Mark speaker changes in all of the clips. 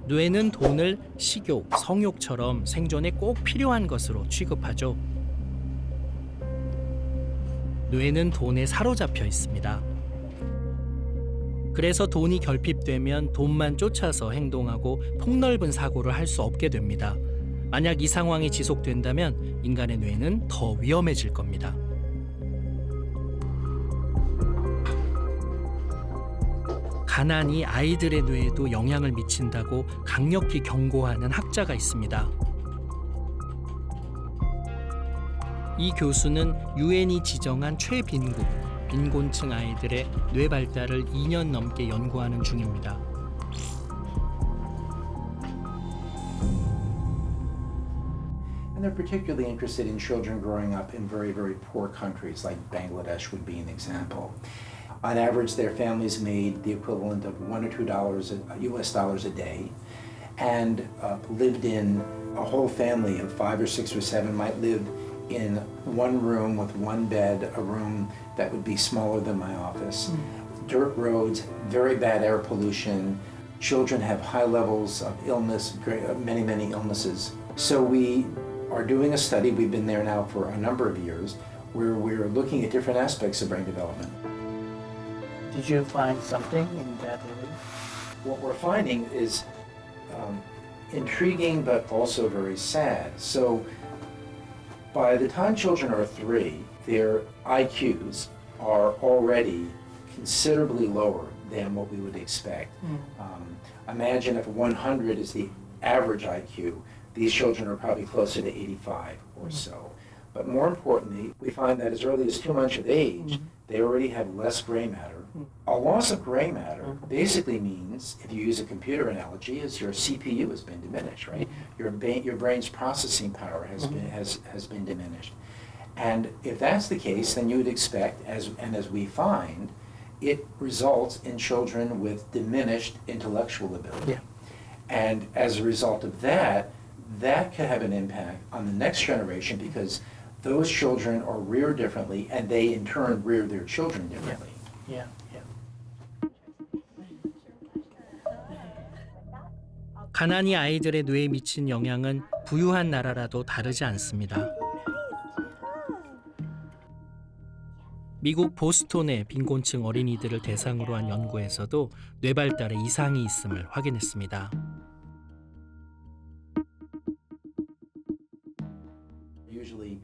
Speaker 1: 뇌는 돈을 식욕, 성욕처럼 생존에 꼭 필요한 것으로 취급하죠. 뇌는 돈에 사로잡혀 있습니다. 그래서 돈이 결핍되면 돈만 쫓아서 행동하고 폭넓은 사고를 할 수 없게 됩니다. 만약 이 상황이 지속된다면 인간의 뇌는 더 위험해질 겁니다. 가난이 아이들의 뇌에도 영향을 미친다고 강력히 경고하는 학자가 있습니다. 이 교수는 유엔이 지정한 최빈국, 빈곤층 아이들의 뇌 발달을 2년 넘게 연구하는 중입니다.
Speaker 2: And they're particularly interested in children growing up in very, very poor countries, like Bangladesh would be an example. On average, their families made the equivalent of $1 or $2 US dollars a day, and lived in a whole family of 5 or 6 or 7 might live in one room with one bed, a room that would be smaller than my office. Dirt roads, very bad air pollution. Children have high levels of illness, many, many illnesses. So we are doing a study, we've been there now for a number of years, where we're looking at different aspects of brain development.
Speaker 3: Did you find something in that area?
Speaker 2: What we're finding is intriguing but also very sad. So by the time children are 3, their IQs are already considerably lower than what we would expect. Imagine if 100 is the average IQ, these children are probably closer to 85 or so. But more importantly, we find that as early as 2 months of age, they already have less gray matter. A loss of gray matter basically means, if you use a computer analogy, is your CPU has been diminished, right? Your brain's processing power has been diminished. And if that's the case, then you would expect, as we find, it results in children with diminished intellectual ability.
Speaker 3: Yeah.
Speaker 2: And as a result of that, that could have an impact on the next generation because those children are reared differently and they in turn rear their children differently.
Speaker 3: Yeah.
Speaker 1: 가난이 아이들의 뇌에 미친 영향은 부유한 나라라도 다르지 않습니다. 미국 보스톤의 빈곤층 어린이들을 대상으로 한 연구에서도 뇌 발달에 이상이 있음을 확인했습니다.
Speaker 2: Usually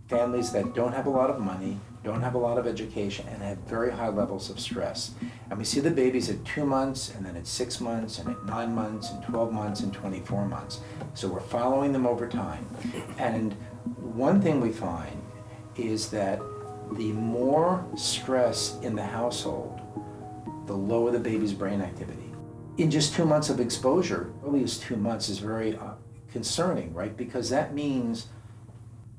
Speaker 2: families that don't have a lot of money, don't have a lot of education, and have very high levels of stress. And we see the babies at 2 months, and then at 6 months, and at 9 months, and 12 months, and 24 months. So we're following them over time. And one thing we find is that the more stress in the household, the lower the baby's brain activity. In just 2 months of exposure, early as 2 months is very concerning, right? Because that means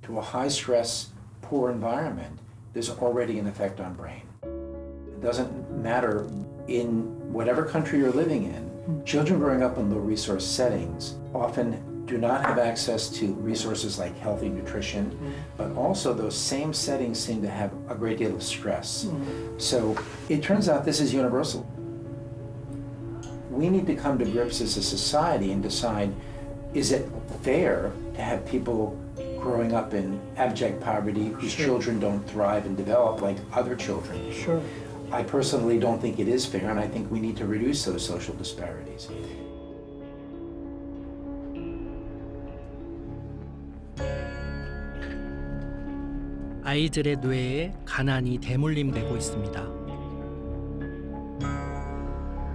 Speaker 2: to a high stress, poor environment, there's already an effect on brain. It doesn't matter in whatever country you're living in, children growing up in low resource settings often do not have access to resources like healthy nutrition, but also those same settings seem to have a great deal of stress. So it turns out this is universal. We need to come to grips as a society and decide, is it fair to have people growing up in abject poverty whose children don't thrive and develop like other children?
Speaker 3: Sure.
Speaker 2: I personally don't think it is fair, and I think we need to reduce those social disparities.
Speaker 1: 아이들의 뇌에 가난이 대물림되고 있습니다.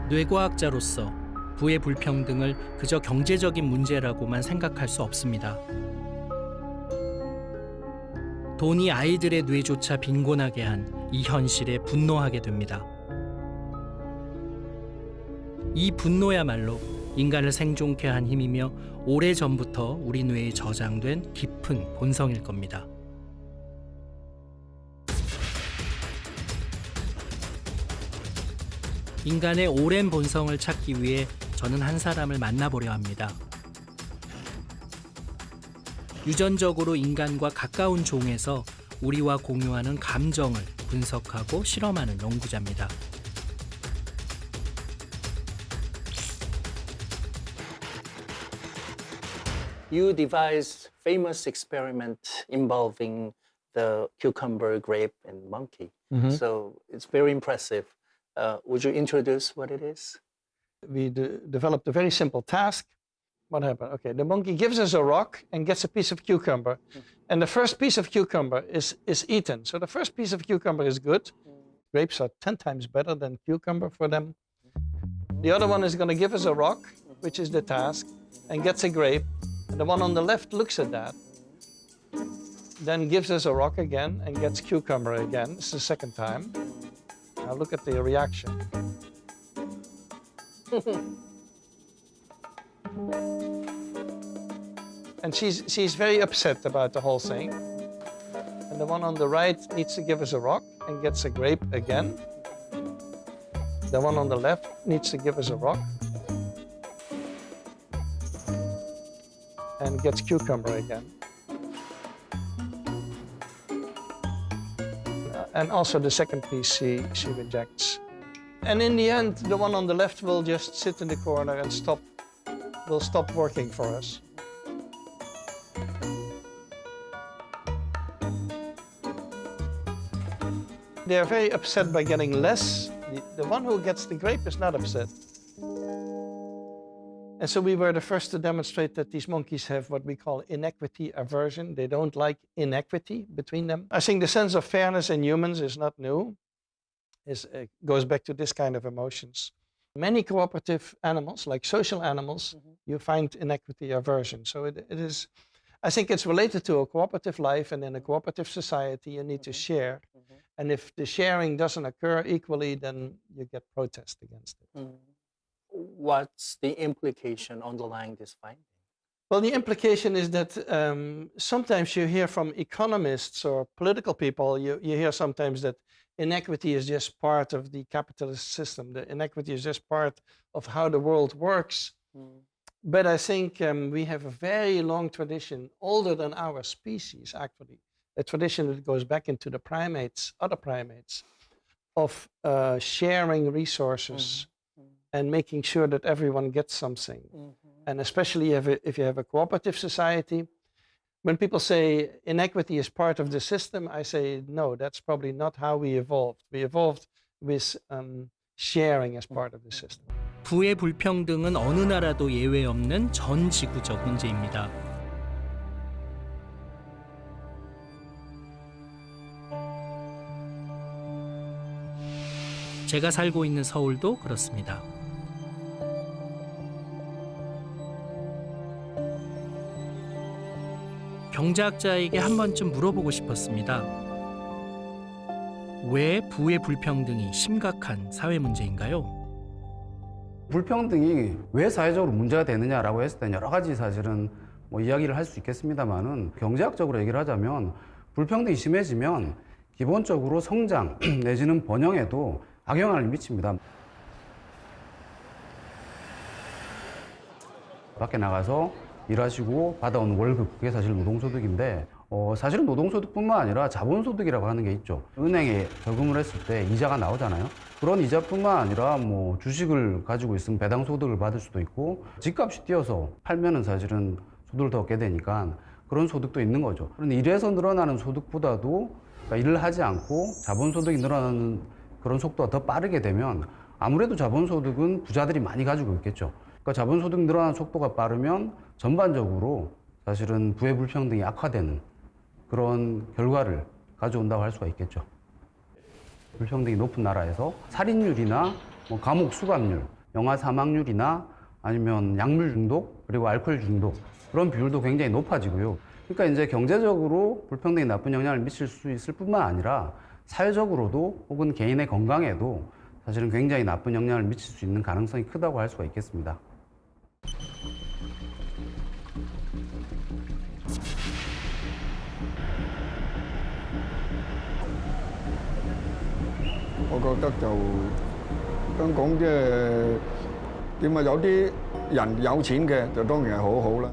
Speaker 1: 뇌과학자로서 부의 불평등을 그저 경제적인 문제라고만 생각할 수 없습니다. 돈이 아이들의 뇌조차 빈곤하게 한 이 현실에 분노하게 됩니다. 이 분노야말로 인간을 생존케 한 힘이며 오래전부터 우리 뇌에 저장된 깊은 본성일 겁니다. 인간의 오랜 본성을 찾기 위해 저는 한 사람을 만나보려 합니다. 유전적으로 인간과 가까운 종에서 우리와 공유하는 감정을 분석하고 실험하는 연구자입니다.
Speaker 3: You devised famous experiment involving the cucumber, grape, and monkey. So it's very impressive. Would you introduce what it is?
Speaker 4: We developed a very simple task. What happened? Okay, the monkey gives us a rock and gets a piece of cucumber. And the first piece of cucumber is eaten. So the first piece of cucumber is good. Grapes are 10 times better than cucumber for them. The other one is going to give us a rock, which is the task, and gets a grape. And the one on the left looks at that, then gives us a rock again and gets cucumber again. It's the second time. Now look at the reaction. And she's very upset about the whole thing. And the one on the right needs to give us a rock and gets a grape again. The one on the left needs to give us a rock and gets cucumber again. And also the second piece she rejects. And in the end, the one on the left will just sit in the corner and will stop working for us. They are very upset by getting less. The one who gets the grape is not upset. And so we were the first to demonstrate that these monkeys have what we call inequity aversion. They don't like inequity between them. I think the sense of fairness in humans is not new. It goes back to this kind of emotions. Many cooperative animals, like social animals, you find inequity aversion. So it is, I think it's related to a cooperative life, and in a cooperative society, you need to share. And if the sharing doesn't occur equally, then you get protest against it.
Speaker 3: What's the implication underlying this finding?
Speaker 4: Well, the implication is that sometimes you hear from economists or political people, you hear sometimes that inequity is just part of the capitalist system. The inequity is just part of how the world works. But I think we have a very long tradition, older than our species, actually. A tradition that goes back into the primates, other primates, of sharing resources and making sure that everyone gets something. And especially if you have a cooperative society, when people say inequity is part of the system, I say, no, that's probably not how we evolved. We evolved with sharing as part of the system.
Speaker 1: 부의 불평등은 어느 나라도 예외 없는 전 지구적 문제입니다. 제가 살고 있는 서울도 그렇습니다. 경제학자에게 한 번쯤 물어보고 싶었습니다. 왜 부의 불평등이 심각한 사회 문제인가요?
Speaker 5: 불평등이 왜 사회적으로 문제가 되느냐라고 했을 때는 여러 가지 사실은 뭐 이야기를 할 수 있겠습니다만은 경제학적으로 얘기를 하자면 불평등이 심해지면 기본적으로 성장 내지는 번영에도 악영향을 미칩니다. 밖에 나가서 일하시고 받아온 월급, 그게 사실 노동소득인데 사실은 노동소득뿐만 아니라 자본소득이라고 하는 게 있죠. 은행에 저금을 했을 때 이자가 나오잖아요. 그런 이자뿐만 아니라 뭐 주식을 가지고 있으면 배당소득을 받을 수도 있고 집값이 뛰어서 팔면은 사실은 소득을 더 얻게 되니까 그런 소득도 있는 거죠. 그런데 일해서 늘어나는 소득보다도 그러니까 일을 하지 않고 자본소득이 늘어나는 그런 속도가 더 빠르게 되면 아무래도 자본소득은 부자들이 많이 가지고 있겠죠. 그러니까 자본소득 늘어나는 속도가 빠르면 전반적으로 사실은 부의 불평등이 악화되는 그런 결과를 가져온다고 할 수가 있겠죠. 불평등이 높은 나라에서 살인율이나 뭐 감옥 수감률, 영아 사망률이나 아니면 약물 중독, 그리고 알코올 중독 그런 비율도 굉장히 높아지고요. 그러니까 이제 경제적으로 불평등이 나쁜 영향을 미칠 수 있을 뿐만 아니라 사회적으로도 혹은 개인의 건강에도 사실은 굉장히 나쁜 영향을 미칠 수 있는 가능성이 크다고 할 수가 있겠습니다.
Speaker 6: Tôi覺得就香港即係點啊？有啲人有錢嘅就當然係好好啦。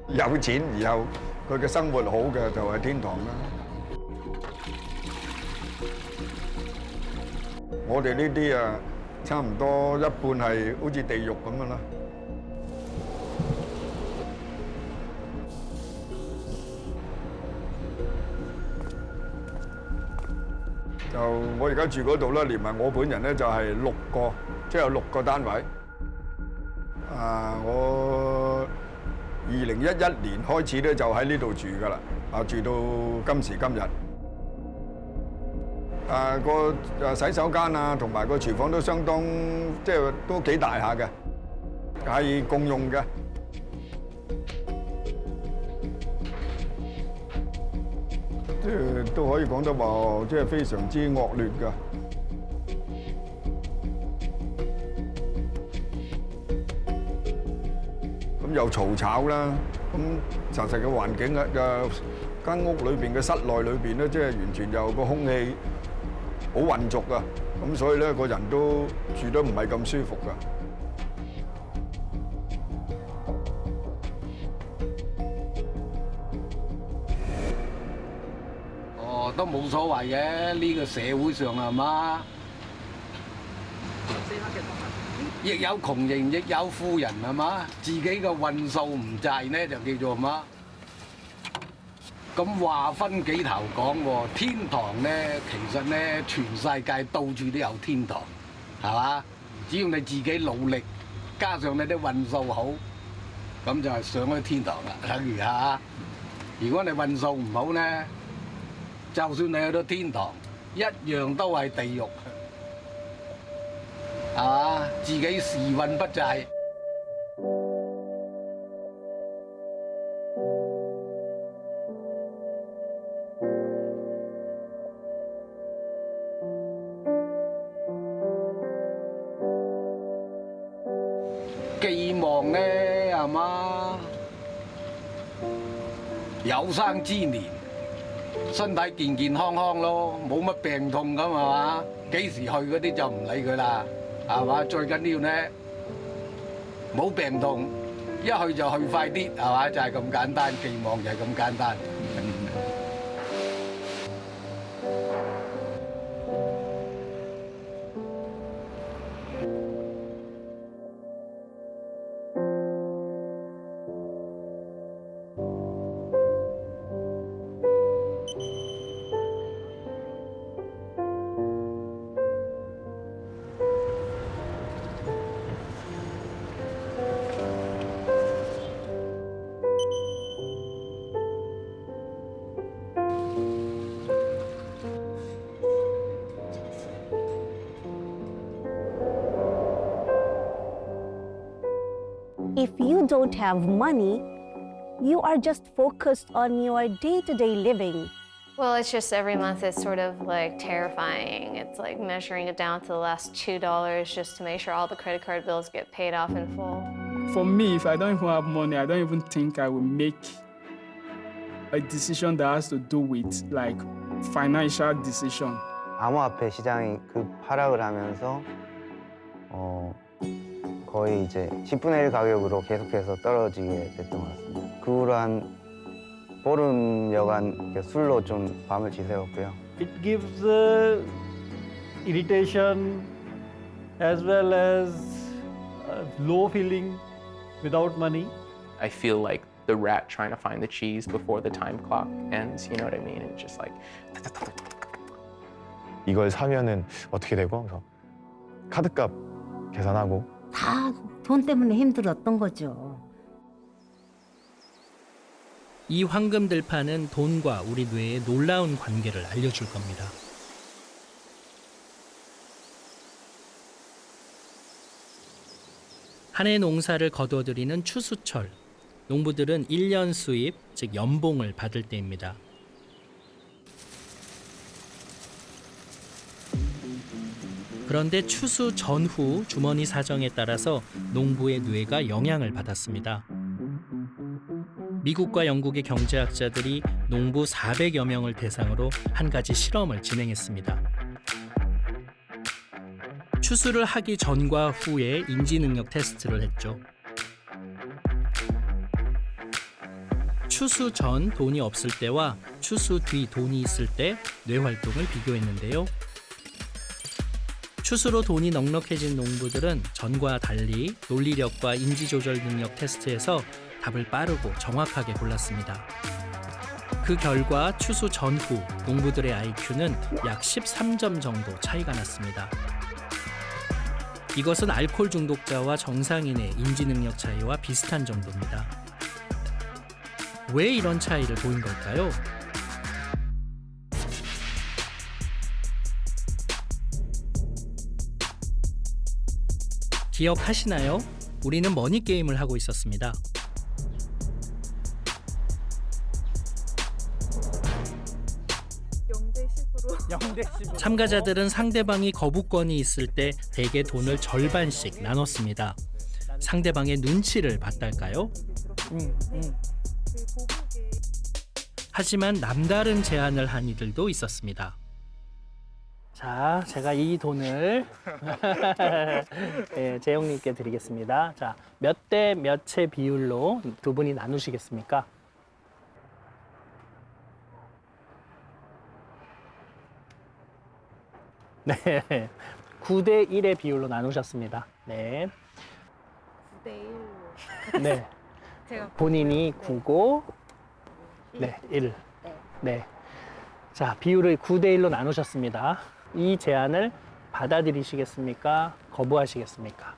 Speaker 6: 有錢然後佢嘅生活好嘅就係天堂啦。我哋呢啲啊，差唔多一半係好似地獄咁樣啦。就我而家住嗰度咧，連埋我本人咧就係6個，即係有6個單位。我2011年開始咧就喺呢度住㗎啦，住到今時今日。個洗手間啊，同埋個廚房都相當，即係都幾大下嘅，係共用嘅。即係都可以講得話，即係非常之惡劣㗎。咁又嘈吵啦，咁實嘅環境啊，間屋裏邊嘅室內裏邊咧，即係完全有個空氣好混濁啊，咁所以咧個人都住得唔係咁舒服㗎。
Speaker 7: 都冇所謂嘅，呢個社會上係嘛？亦有窮人，亦有富人係嘛？自己嘅運數唔濟呢，就叫做乜？咁話分幾頭講喎，天堂呢，其實呢，全世界到處都有天堂，係嘛？只要你自己努力，加上你啲運數好，咁就係上咗天堂啦。等於嚇，如果你運數唔好呢，就算你去到天堂，一樣都係地獄，係嘛？自己時運不濟。寄望呢，係嘛？有生之年，身體健健康康咯，冇乜病痛咁係嘛？幾時去嗰啲就唔理佢啦，係嘛？最緊要呢，冇病痛，一去就去快啲，係嘛？就係咁簡單，寄望就係咁簡單。
Speaker 8: If you don't have money, you are just focused on your day-to-day living.
Speaker 9: Well, it's just every month it's sort of like terrifying. It's like measuring it down to the last $2 just to make sure all the credit card bills get paid off in full.
Speaker 10: For me, if I don't even have money, I don't even think I will make a decision that has to do with like financial decision.
Speaker 11: 암호화폐 시장이 하락을 하면서 거의 이제 10분의 1 가격으로 계속해서 떨어지게 됐던 것 같습니다. 그 후로 한 보름여간 술로 좀 밤을 지새웠고요.
Speaker 12: It gives irritation as well as low feeling without money.
Speaker 13: I feel like the rat trying to find the cheese before the time clock ends, you know what I mean? It's just like
Speaker 14: 이걸 사면은 어떻게 되고? 그래서 카드값 계산하고
Speaker 15: 다 돈 때문에 힘들었던 거죠.
Speaker 1: 이 황금 들판은 돈과 우리 뇌의 놀라운 관계를 알려줄 겁니다. 한 해 농사를 거둬들이는 추수철. 농부들은 1년 수입, 즉 연봉을 받을 때입니다. 그런데 추수 전후 주머니 사정에 따라서 농부의 뇌가 영향을 받았습니다. 미국과 영국의 경제학자들이 농부 400여 명을 대상으로 한 가지 실험을 진행했습니다. 추수를 하기 전과 후에 인지능력 테스트를 했죠. 추수 전 돈이 없을 때와 추수 뒤 돈이 있을 때 뇌 활동을 비교했는데요. 추수로 돈이 넉넉해진 농부들은 전과 달리 논리력과 인지조절 능력 테스트에서 답을 빠르고 정확하게 골랐습니다. 그 결과 추수 전후 농부들의 IQ는 약 13점 정도 차이가 났습니다. 이것은 알코올 중독자와 정상인의 인지 능력 차이와 비슷한 정도입니다. 왜 이런 차이를 보인 걸까요? 기억하시나요? 우리는 머니 게임을 하고 있었습니다. 참가자들은 상대방이 거부권이 있을 때 대개 돈을 절반씩 나눴습니다. 상대방의 눈치를 봤달까요? 하지만 남다른 제안을 한 이들도 있었습니다. 자, 제가 이 돈을 네, 재영님께 드리겠습니다. 자, 몇 대 몇의 비율로 두 분이 나누시겠습니까? 네, 9대 1의 비율로 나누셨습니다. 네.
Speaker 16: 9대 1로.
Speaker 1: 네.
Speaker 16: 제가
Speaker 1: 본인이 9고, 네, 1. 네. 자, 비율을 9대 1로 나누셨습니다. 이 제안을 받아들이시겠습니까? 거부하시겠습니까?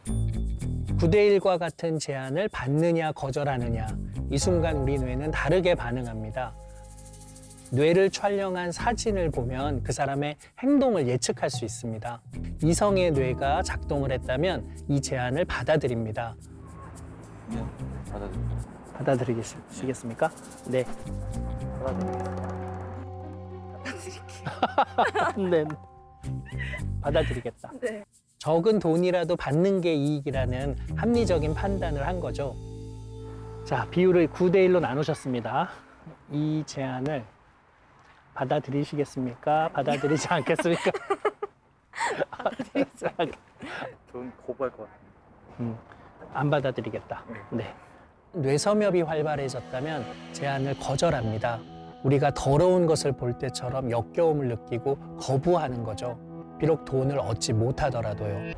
Speaker 1: 9대 1과 같은 제안을 받느냐 거절하느냐, 이 순간 우리 뇌는 다르게 반응합니다. 뇌를 촬영한 사진을 보면 그 사람의 행동을 예측할 수 있습니다. 이성의 뇌가 작동을 했다면 이 제안을 받아들입니다.
Speaker 17: 네, 받아들입니다.
Speaker 1: 받아들이시겠습니까? 네. 네. 받아들이겠다.
Speaker 16: 네.
Speaker 1: 적은 돈이라도 받는 게 이익이라는 합리적인 판단을 한 거죠. 자, 비율을 9대 1로 나누셨습니다. 이 제안을 받아들이시겠습니까? 받아들이지 않겠습니까? 받아들이지 않...
Speaker 17: 저는 거부할 것 같아요.
Speaker 1: 안 받아들이겠다. 네. 뇌섬엽이 활발해졌다면 제안을 거절합니다. 우리가 더러운 것을 볼 때처럼 역겨움을 느끼고 거부하는 거죠. 비록 돈을 얻지 못하더라도요.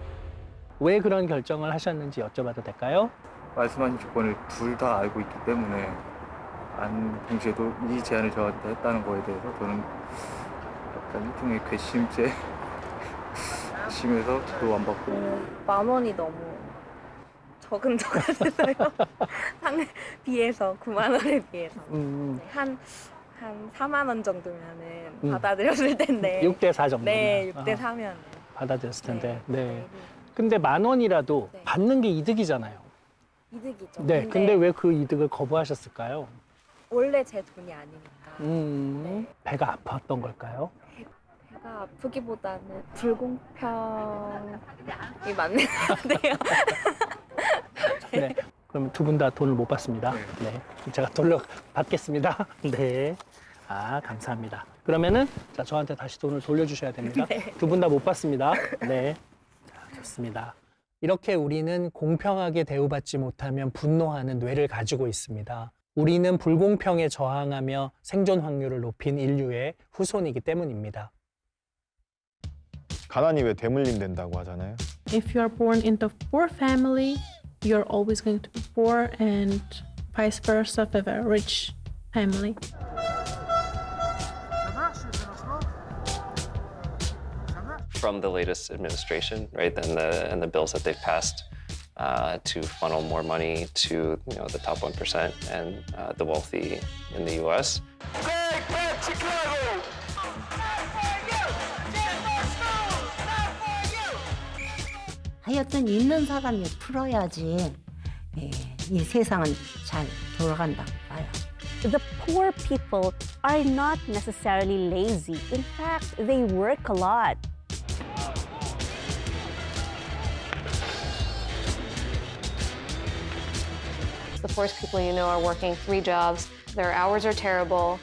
Speaker 1: 왜 그런 결정을 하셨는지 여쭤봐도 될까요?
Speaker 17: 말씀하신 조건을 둘 다 알고 있기 때문에 동시에도 이 제안을 저한테 했다는 거에 대해서 저는 약간 일종의 괘씸죄 심해서 또 안 받고
Speaker 16: 10,000원이 너무 적은 것 같아서요. 상에 비해서 9만 원에 비해서 한 4만 원 정도면은 받아들였을 텐데
Speaker 1: 6대 4 정도.
Speaker 16: 네, 6대 4면
Speaker 1: 받아들였을 텐데. 네. 근데 10,000원이라도 받는 게 이득이잖아요.
Speaker 16: 이득이죠.
Speaker 1: 네. 근데 왜 그 이득을 거부하셨을까요?
Speaker 16: 원래 제 돈이 아니니까.
Speaker 1: 배가 아팠던 걸까요?
Speaker 16: 배가 아프기보다는 불공평이 맞는 것 같아요.
Speaker 1: 네. 그럼 두 분 다 돈을 못 받습니다. 네. 제가 돌려받겠습니다. 네. 아, 감사합니다. 그러면은 자, 저한테 다시 돈을 돌려주셔야 됩니다.
Speaker 16: 네.
Speaker 1: 두 분 다 못 받습니다. 네. 자, 좋습니다. 이렇게 우리는 공평하게 대우받지 못하면 분노하는 뇌를 가지고 있습니다. 우리는 불공평에 저항하며 생존 확률을 높인 인류의 후손이기 때문입니다.
Speaker 14: 가난이 왜 대물림 된다고 하잖아요.
Speaker 18: If you are born into poor family, you're always going to be poor, and vice versa if you have a rich family.
Speaker 19: From the latest administration, right, and the bills that they've passed to funnel more money to the top 1% and the wealthy in the U.S.
Speaker 15: 하여튼 있는 사람이 풀어야지 이 세상은 잘 돌아간다고 봐요.
Speaker 8: The poor people are not necessarily lazy. In fact, they work a lot.
Speaker 9: The poorest people you know are working 3 jobs. Their hours are terrible,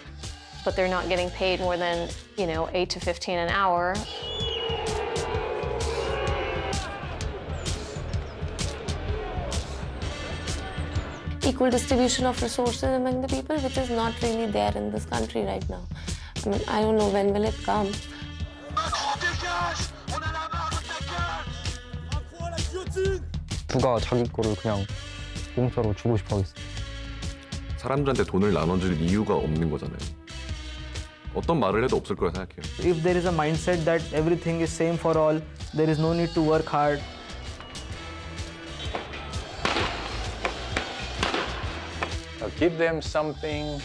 Speaker 9: but they're not getting paid more than, 8 to 15 an hour.
Speaker 20: Equal distribution of resources among the people, which is not really there in this country right now. I mean, I don't know when will it come.
Speaker 21: 누가 자기 거를 그냥 공짜로 주고 싶어 하겠어요. 사람들한테 돈을 나눠줄 이유가 없는 거잖아요. 어떤 말을 해도 없을 거라 생각해요.
Speaker 22: If there is a mindset that everything is same for all, there is no need to work hard.
Speaker 23: Give them something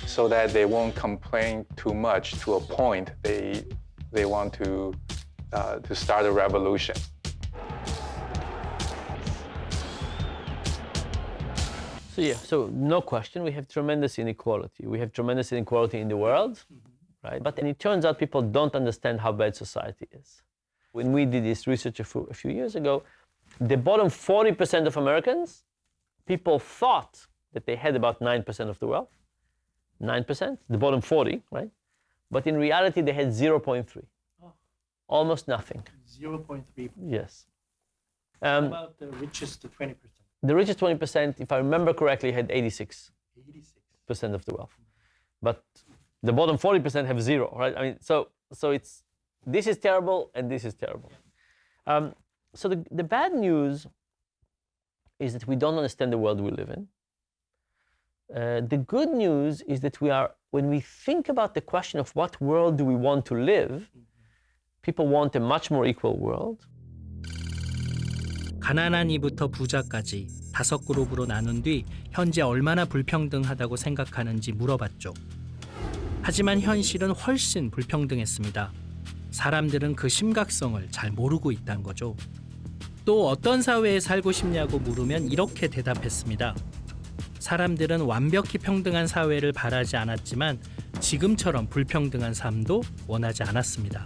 Speaker 23: so that they won't complain too much to a point they want to start a revolution.
Speaker 24: So yeah, so no question, we have tremendous inequality. We have tremendous inequality in the world, right? But then it turns out people don't understand how bad society is. When we did this research a few years ago, the bottom 40% of Americans, people thought that they had about 9% of the wealth. 9%, the bottom 40, right? But in reality, they had 0.3. Almost nothing.
Speaker 1: 0.3.
Speaker 24: Yes.
Speaker 1: How about the richest 20%?
Speaker 24: The richest 20%, if I remember correctly, had 86% of the wealth. But the bottom 40% have zero, right? I mean, so it's, this is terrible and this is terrible. So the bad news is that we don't understand the world we live in. The good news is that when we think about the question of what world do we want to live, people want a much more equal world.
Speaker 1: 가난한 이부터 부자까지 5그룹으로 나눈 뒤 현재 얼마나 불평등하다고 생각하는지 물어봤죠. 하지만 현실은 훨씬 불평등했습니다. 사람들은 그 심각성을 잘 모르고 있다는 거죠. 또 어떤 사회에 살고 싶냐고 물으면 이렇게 대답했습니다. 사람들은 완벽히 평등한 사회를 바라지 않았지만 지금처럼 불평등한 삶도 원하지 않았습니다.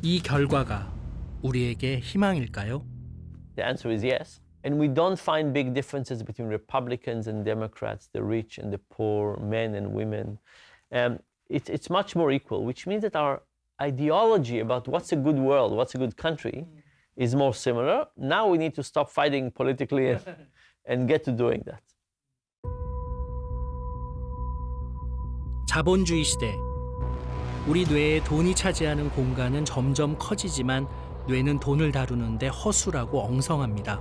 Speaker 1: 이 결과가 우리에게 희망일까요?
Speaker 24: The answer is yes. And we don't find big differences between Republicans and Democrats, the rich and the poor, men and women. It's much more equal, which means that our ideology about what's a good world, what's a good country, is more similar. Now we need to stop fighting politically and get to doing that.
Speaker 1: 자본주의 시대. 우리 뇌에 돈이 차지하는 공간은 점점 커지지만 뇌는 돈을 다루는데 허술하고 엉성합니다.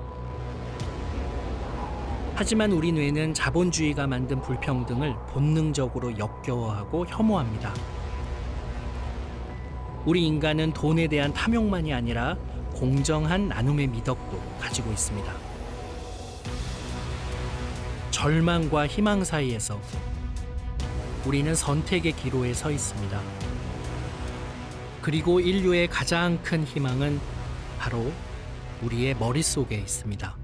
Speaker 1: 하지만 우리 뇌는 자본주의가 만든 불평등을 본능적으로 역겨워하고 혐오합니다. 우리 인간은 돈에 대한 탐욕만이 아니라 공정한 나눔의 미덕도 가지고 있습니다. 절망과 희망 사이에서 우리는 선택의 기로에 서 있습니다. 그리고 인류의 가장 큰 희망은 바로 우리의 머릿속에 있습니다.